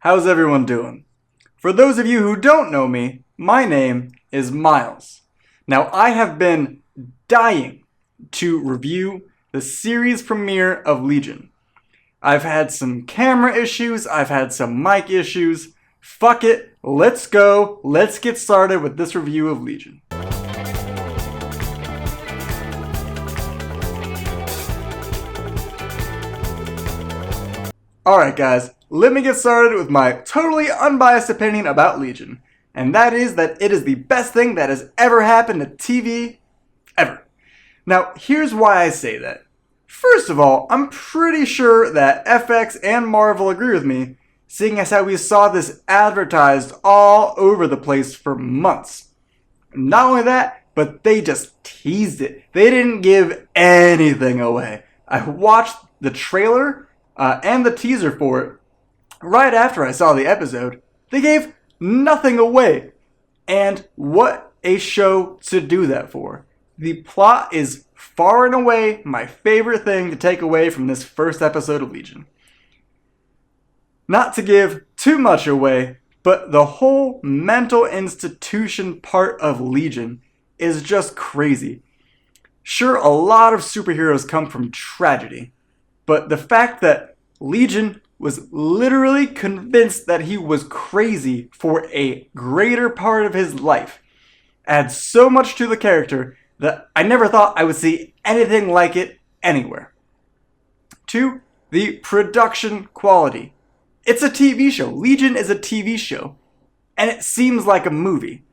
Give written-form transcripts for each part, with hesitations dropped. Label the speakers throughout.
Speaker 1: How's everyone doing? For those of you who don't know me, my name is Miles. Now, I have been dying to review the series premiere of Legion. I've had some camera issues, I've had some mic issues. Fuck it, let's go. Let's get started with this review of Legion. Alright guys, let me get started with my totally unbiased opinion about Legion. And that is that it is the best thing that has ever happened to TV, ever. Now, here's why I say that. First of all, I'm pretty sure that FX and Marvel agree with me, seeing as how we saw this advertised all over the place for months. Not only that, but they just teased it. They didn't give anything away. I watched the trailer and the teaser for it right after I saw the episode. They gave nothing away. And what a show to do that for. The plot is far and away my favorite thing to take away from this first episode of Legion. Not to give too much away, but the whole mental institution part of Legion is just crazy. Sure, a lot of superheroes come from tragedy, but the fact that Legion was literally convinced that he was crazy for a greater part of his life adds so much to the character that I never thought I would see anything like it anywhere. 2, the production quality. It's a TV show. Legion is a TV show, and it seems like a movie.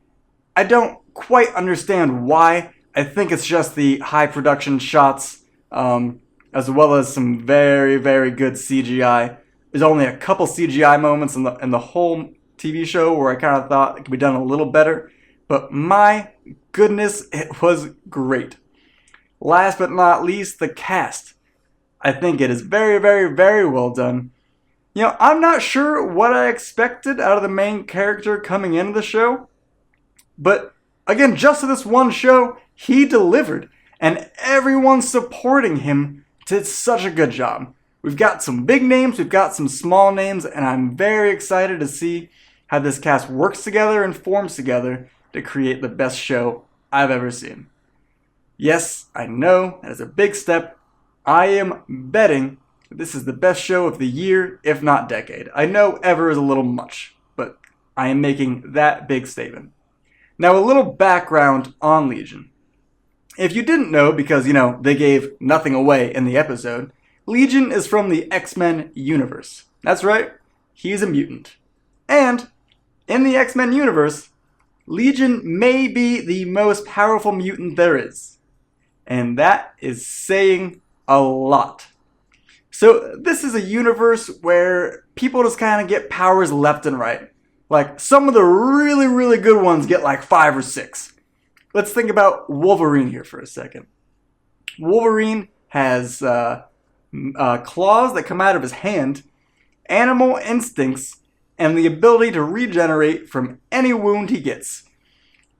Speaker 1: I don't quite understand why. I think it's just the high production shots, as well as some very, very good CGI. There's only a couple CGI moments in the whole TV show where I kind of thought it could be done a little better. But my goodness, it was great. Last but not least, the cast. I think it is very, very, very well done. You know, I'm not sure what I expected out of the main character coming into the show. But again, just to this one show, he delivered. And everyone supporting him did such a good job. We've got some big names, we've got some small names, and I'm very excited to see how this cast works together and forms together to create the best show I've ever seen. Yes, I know, that is a big step. I am betting that this is the best show of the year, if not decade. I know ever is a little much, but I am making that big statement. Now, a little background on Legion. If you didn't know, because, they gave nothing away in the episode, Legion is from the X-Men universe. That's right, he's a mutant. And in the X-Men universe, Legion may be the most powerful mutant there is. And that is saying a lot. So this is a universe where people just kind of get powers left and right. Like, some of the really, really good ones get like 5 or 6. Let's think about Wolverine here for a second. Wolverine has claws that come out of his hand, animal instincts, and the ability to regenerate from any wound he gets.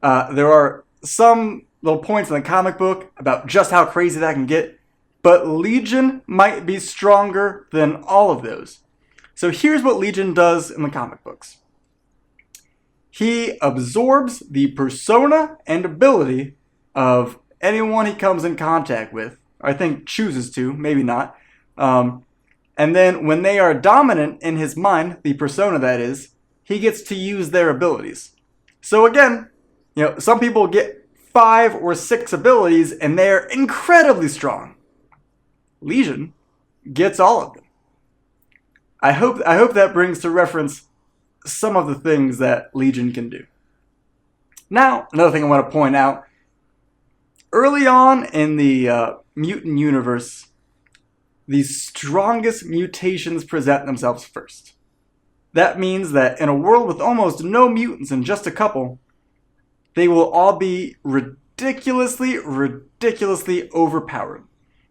Speaker 1: There are some little points in the comic book about just how crazy that can get, but Legion might be stronger than all of those. So here's what Legion does in the comic books. He absorbs the persona and ability of anyone he comes in contact with. I think chooses to, maybe not. And then when they are dominant in his mind, the persona that is, he gets to use their abilities. So again, some people get 5 or 6 abilities and they're incredibly strong. Legion gets all of them. I hope that brings to reference some of the things that Legion can do. Now, another thing I want to point out. Early on in the mutant universe, the strongest mutations present themselves first. That means that in a world with almost no mutants and just a couple, they will all be ridiculously, ridiculously overpowered.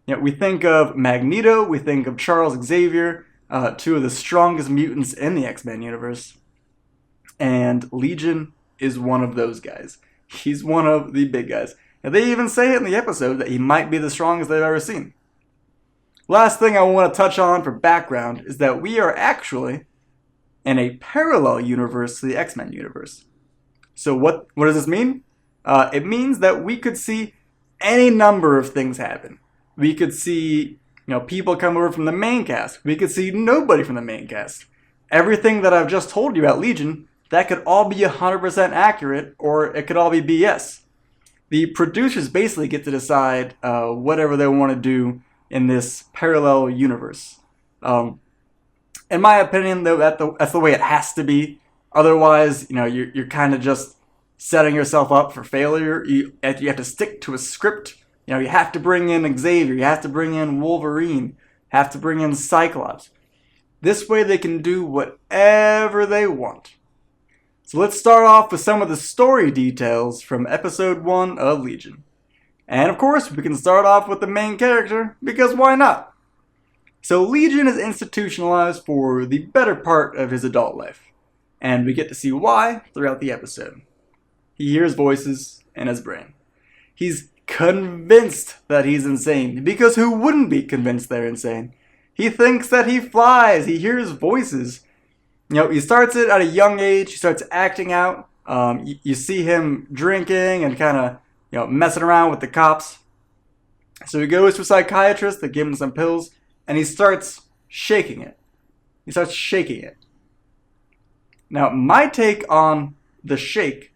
Speaker 1: We think of Magneto, we think of Charles Xavier, 2 of the strongest mutants in the X-Men universe. And Legion is one of those guys. He's one of the big guys. And they even say it in the episode that he might be the strongest they've ever seen. Last thing I want to touch on for background is that we are actually in a parallel universe to the X-Men universe. So what does this mean? It means that we could see any number of things happen. We could see, people come over from the main cast. We could see nobody from the main cast. Everything that I've just told you about Legion, that could all be 100% accurate, or it could all be BS. The producers basically get to decide whatever they want to do in this parallel universe. In my opinion, though, that's the way it has to be. Otherwise, you're kind of just setting yourself up for failure. You have to stick to a script. You have to bring in Xavier. You have to bring in Wolverine. Have to bring in Cyclops. This way they can do whatever they want. So let's start off with some of the story details from episode 1 of Legion. And of course, we can start off with the main character, because why not? So Legion is institutionalized for the better part of his adult life. And we get to see why throughout the episode. He hears voices in his brain. He's convinced that he's insane, because who wouldn't be convinced they're insane? He thinks that he flies, he hears voices. He starts it at a young age. He starts acting out. You see him drinking and kind of, messing around with the cops. So he goes to a psychiatrist. They give him some pills, and he starts shaking it. Now, my take on the shake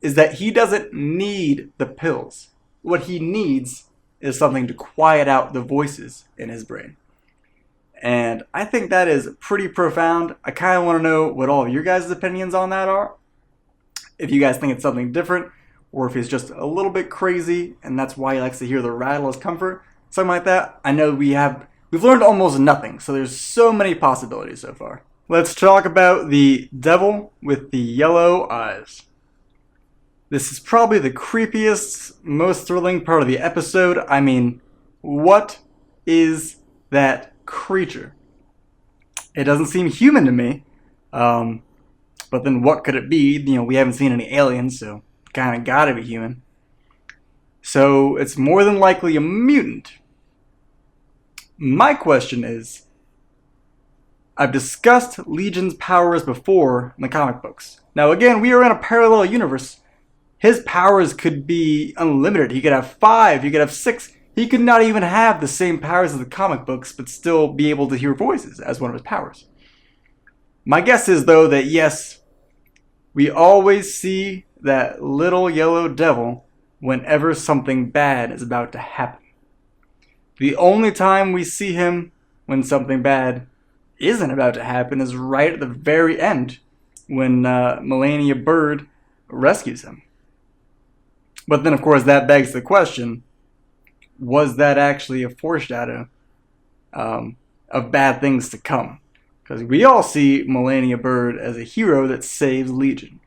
Speaker 1: is that he doesn't need the pills. What he needs is something to quiet out the voices in his brain. And I think that is pretty profound. I kind of want to know what all of your guys' opinions on that are. If you guys think it's something different, or if he's just a little bit crazy, and that's why he likes to hear the rattle as comfort, something like that. I know we've learned almost nothing, so there's so many possibilities so far. Let's talk about the devil with the yellow eyes. This is probably the creepiest, most thrilling part of the episode. I mean, what is that creature? It doesn't seem human to me. But then what could it be? We haven't seen any aliens, so kind of gotta be human. So it's more than likely a mutant. My question is, I've discussed Legion's powers before in the comic books. Now again, we are in a parallel universe. His powers could be unlimited. He could have 5, he could have 6. He could not even have the same powers as the comic books, but still be able to hear voices as one of his powers. My guess is, though, that yes, we always see that little yellow devil whenever something bad is about to happen. The only time we see him when something bad isn't about to happen is right at the very end, when Melania Bird rescues him. But then, of course, that begs the question, was that actually a foreshadow of bad things to come? Because we all see Melania Bird as a hero that saves Legion.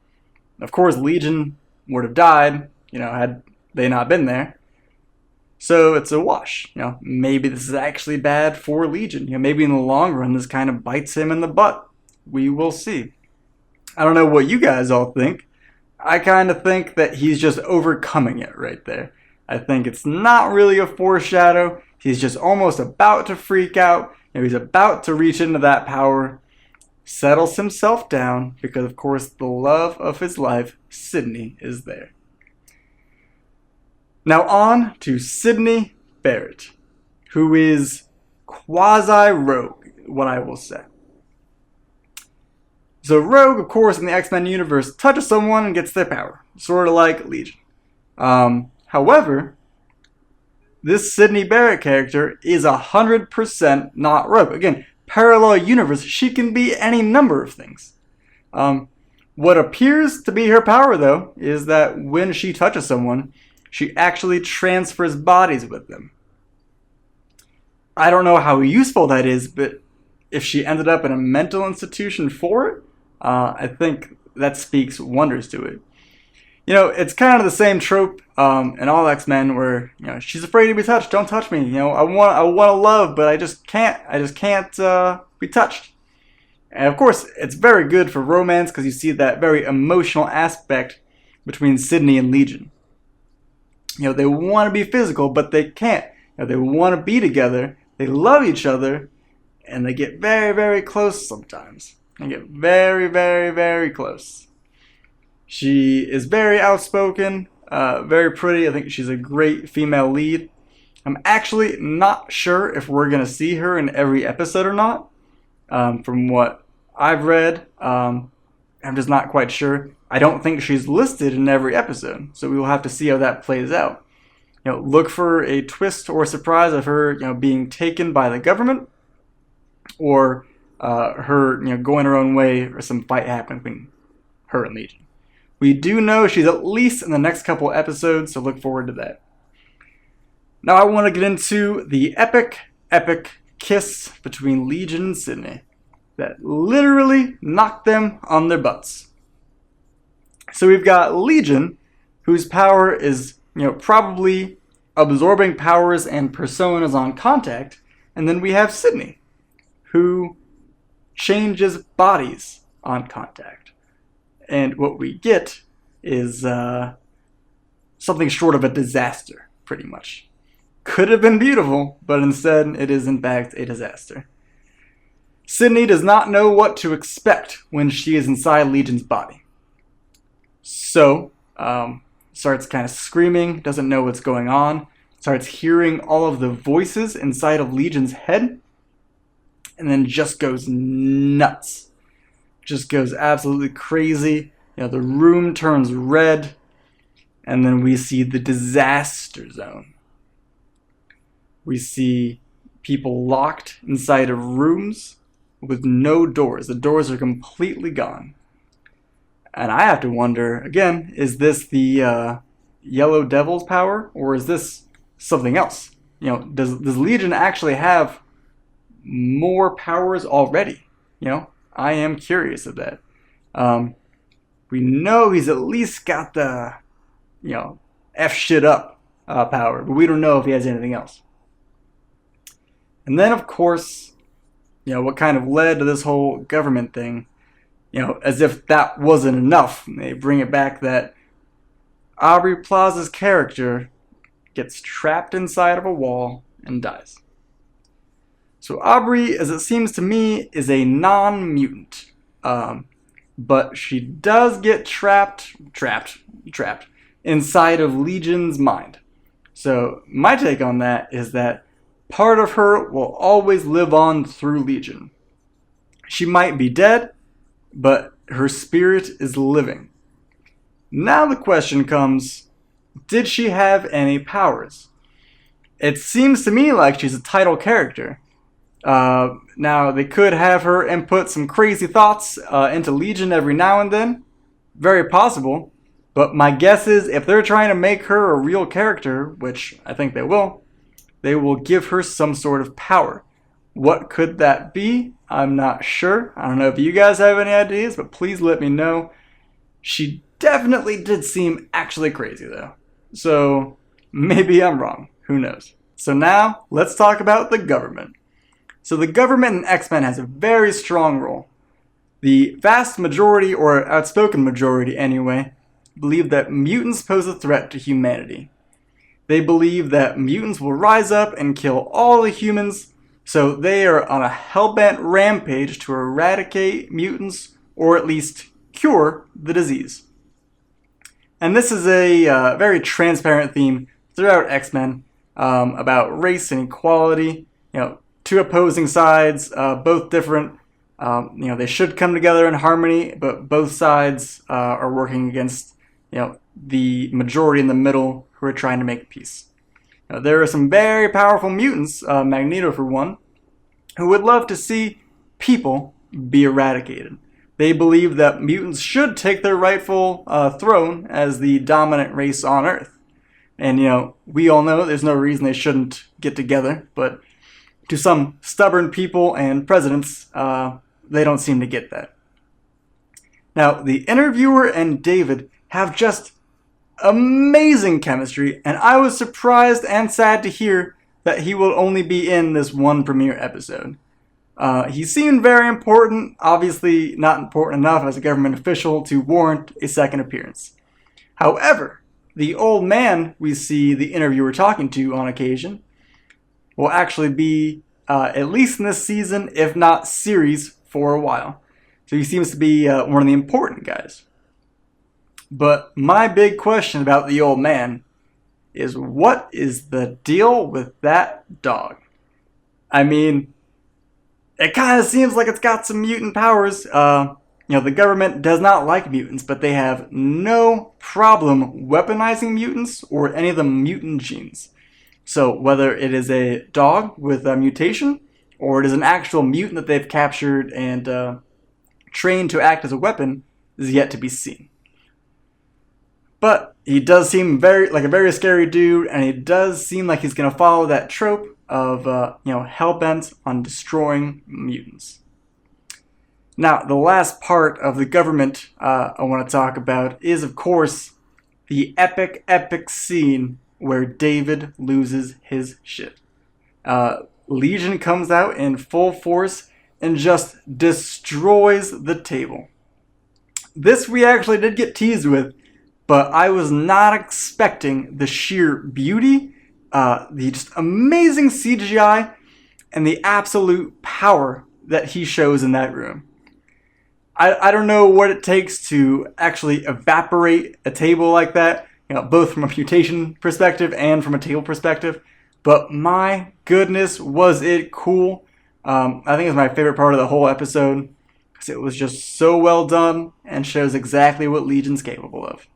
Speaker 1: Of course, Legion would have died, had they not been there. So it's a wash. Maybe this is actually bad for Legion. Maybe in the long run, this kind of bites him in the butt. We will see. I don't know what you guys all think. I kind of think that he's just overcoming it right there. I think it's not really a foreshadow. He's just almost about to freak out. He's about to reach into that power, settles himself down, because of course the love of his life, Sydney, is there. Now on to Sydney Barrett, who is quasi-rogue, what I will say. So Rogue, of course, in the X-Men universe, touches someone and gets their power. Sort of like Legion. However, this Sydney Barrett character is 100% not Rogue. Again, parallel universe, she can be any number of things. What appears to be her power, though, is that when she touches someone, she actually transfers bodies with them. I don't know how useful that is, but if she ended up in a mental institution for it, I think that speaks wonders to it. It's kind of the same trope in all X-Men where, she's afraid to be touched. Don't touch me. I want to love, but I just can't be touched. And of course, it's very good for romance because you see that very emotional aspect between Sydney and Legion. They want to be physical, but they can't. They want to be together. They love each other, and they get very, very close sometimes. and get very, very, very close. She is very outspoken, very pretty. I think she's a great female lead. I'm actually not sure if we're going to see her in every episode or not. From what I've read, I'm just not quite sure. I don't think she's listed in every episode, so we will have to see how that plays out. Look for a twist or surprise of her, being taken by the government, or her, going her own way, or some fight happening between her and Legion. We do know she's at least in the next couple episodes, so look forward to that. Now I want to get into the epic kiss between Legion and Sydney that literally knocked them on their butts. So we've got Legion, whose power is, probably absorbing powers and personas on contact, and then we have Sydney, who changes bodies on contact. And what we get is something short of a disaster, pretty much. Could have been beautiful, but instead it is in fact a disaster. Sydney does not know what to expect when she is inside Legion's body. So, starts kind of screaming, doesn't know what's going on, starts hearing all of the voices inside of Legion's head, and then just goes nuts. Just goes absolutely crazy. The room turns red, and then we see the disaster zone. We see people locked inside of rooms with no doors. The doors are completely gone. And I have to wonder, again, is this the Yellow Devil's power, or is this something else? Does Legion actually have more powers already? I am curious of that. We know he's at least got the, F shit up power, but we don't know if he has anything else. And then, of course, what kind of led to this whole government thing, as if that wasn't enough. They bring it back that Aubrey Plaza's character gets trapped inside of a wall and dies. So Aubrey, as it seems to me, is a non-mutant. But she does get trapped inside of Legion's mind. So my take on that is that part of her will always live on through Legion. She might be dead, but her spirit is living. Now the question comes, did she have any powers? It seems to me like she's a title character. Now, they could have her input some crazy thoughts into Legion every now and then. Very possible. But my guess is if they're trying to make her a real character, which I think they will give her some sort of power. What could that be? I'm not sure. I don't know if you guys have any ideas, but please let me know. She definitely did seem actually crazy, though. So maybe I'm wrong. Who knows? So now, let's talk about the government. So the government in X-Men has a very strong role. The vast majority, or outspoken majority anyway, believe that mutants pose a threat to humanity. They believe that mutants will rise up and kill all the humans, so they are on a hellbent rampage to eradicate mutants, or at least cure the disease. And this is a very transparent theme throughout X-Men about race and equality. Two opposing sides, both different. They should come together in harmony, but both sides are working against, the majority in the middle who are trying to make peace. There are some very powerful mutants, Magneto for one, who would love to see people be eradicated. They believe that mutants should take their rightful throne as the dominant race on Earth. And, we all know there's no reason they shouldn't get together, but to some stubborn people and presidents, they don't seem to get that. Now, the interviewer and David have just amazing chemistry, and I was surprised and sad to hear that he will only be in this one premiere episode. He seemed very important, obviously not important enough as a government official to warrant a second appearance. However, the old man we see the interviewer talking to on occasion will actually be, at least in this season, if not series, for a while. So he seems to be one of the important guys. But my big question about the old man is, what is the deal with that dog? I mean, it kind of seems like it's got some mutant powers. The government does not like mutants, but they have no problem weaponizing mutants or any of the mutant genes. So whether it is a dog with a mutation, or it is an actual mutant that they've captured and trained to act as a weapon, is yet to be seen. But he does seem like a very scary dude, and he does seem like he's going to follow that trope of hell-bent on destroying mutants. Now, the last part of the government I want to talk about is, of course, the epic scene where David loses his shit. Legion comes out in full force and just destroys the table. This we actually did get teased with, but I was not expecting the sheer beauty, the just amazing CGI, and the absolute power that he shows in that room. I don't know what it takes to actually evaporate a table like that, both from a mutation perspective and from a table perspective, but my goodness, was it cool. I think it's my favorite part of the whole episode, because it was just so well done and shows exactly what Legion's capable of.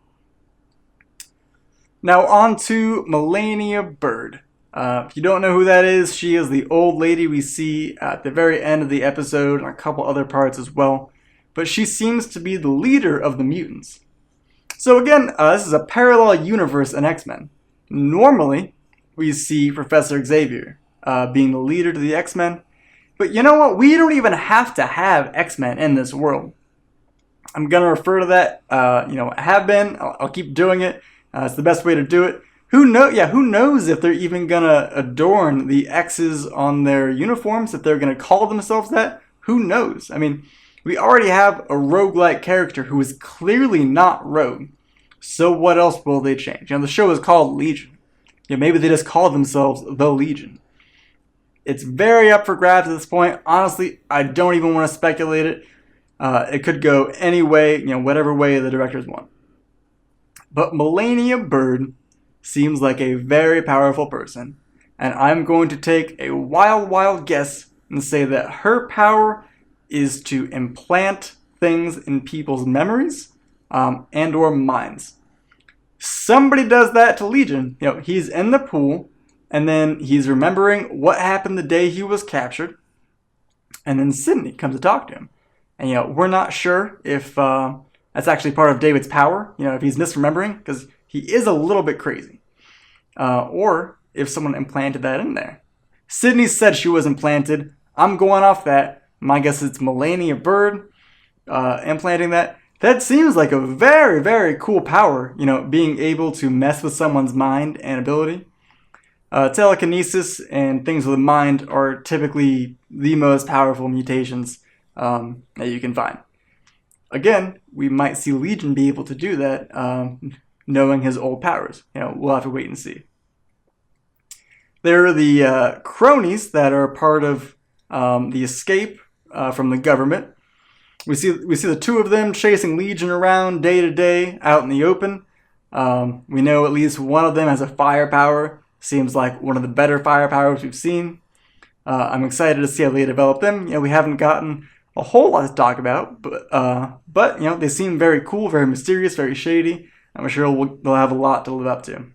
Speaker 1: Now on to Melania Bird. If you don't know who that is, she is the old lady we see at the very end of the episode and a couple other parts as well. But she seems to be the leader of the mutants. So again, this is a parallel universe in X-Men. Normally, we see Professor Xavier being the leader to the X-Men. But you know what? We don't even have to have X-Men in this world. I'm going to refer to that, I have been. I'll keep doing it. It's the best way to do it. Who knows if they're even going to adorn the X's on their uniforms, if they're going to call themselves that? Who knows? I mean, we already have a roguelike character who is clearly not rogue. So what else will they change? The show is called Legion. Maybe they just call themselves the Legion. It's very up for grabs at this point. Honestly, I don't even want to speculate it. It could go any way, whatever way the directors want. But Melania Bird seems like a very powerful person. And I'm going to take a wild guess and say that her power is to implant things in people's memories and or minds. Somebody does that to Legion. He's in the pool, and then he's remembering what happened the day he was captured, and then Sydney comes to talk to him. And we're not sure if that's actually part of David's power, if he's misremembering, because he is a little bit crazy. Or if someone implanted that in there. Sydney said she was implanted. I'm going off that. My guess it's Melania Bird implanting that. That seems like a very, very cool power, being able to mess with someone's mind and ability. Telekinesis and things with the mind are typically the most powerful mutations that you can find. Again, we might see Legion be able to do that, knowing his old powers. We'll have to wait and see. There are the cronies that are part of the escape from the government. We see the two of them chasing Legion around day to day out in the open. We know at least one of them has a firepower. Seems like one of the better firepowers we've seen. I'm excited to see how they develop them. We haven't gotten a whole lot to talk about, but they seem very cool, very mysterious, very shady. I'm sure they'll have a lot to live up to.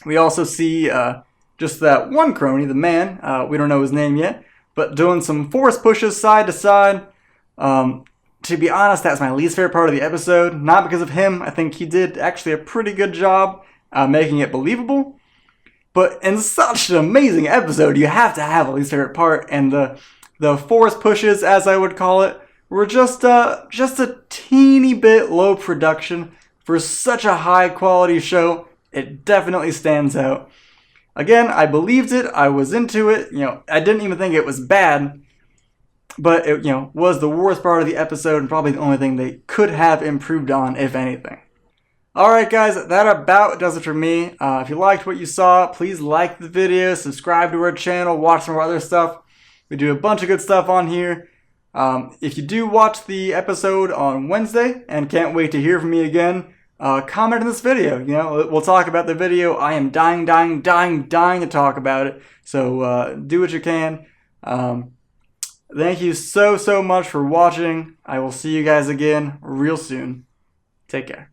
Speaker 1: We also see just that one crony, the man. We don't know his name yet, but doing some force pushes side to side. To be honest, that's my least favorite part of the episode. Not because of him. I think he did actually a pretty good job making it believable. But in such an amazing episode, you have to have a least favorite part, and the force pushes, as I would call it, were just a teeny bit low production for such a high quality show. It definitely stands out. Again, I believed it. I was into it. I didn't even think it was bad, but it was the worst part of the episode and probably the only thing they could have improved on, if anything. Alright guys, that about does it for me. If you liked what you saw, please like the video, subscribe to our channel, watch some of our other stuff. We do a bunch of good stuff on here. If you do watch the episode on Wednesday and can't wait to hear from me again, comment in this video. You know, we'll talk about the video. I am dying to talk about it. So do what you can. Thank you so much for watching. I will see you guys again real soon. Take care.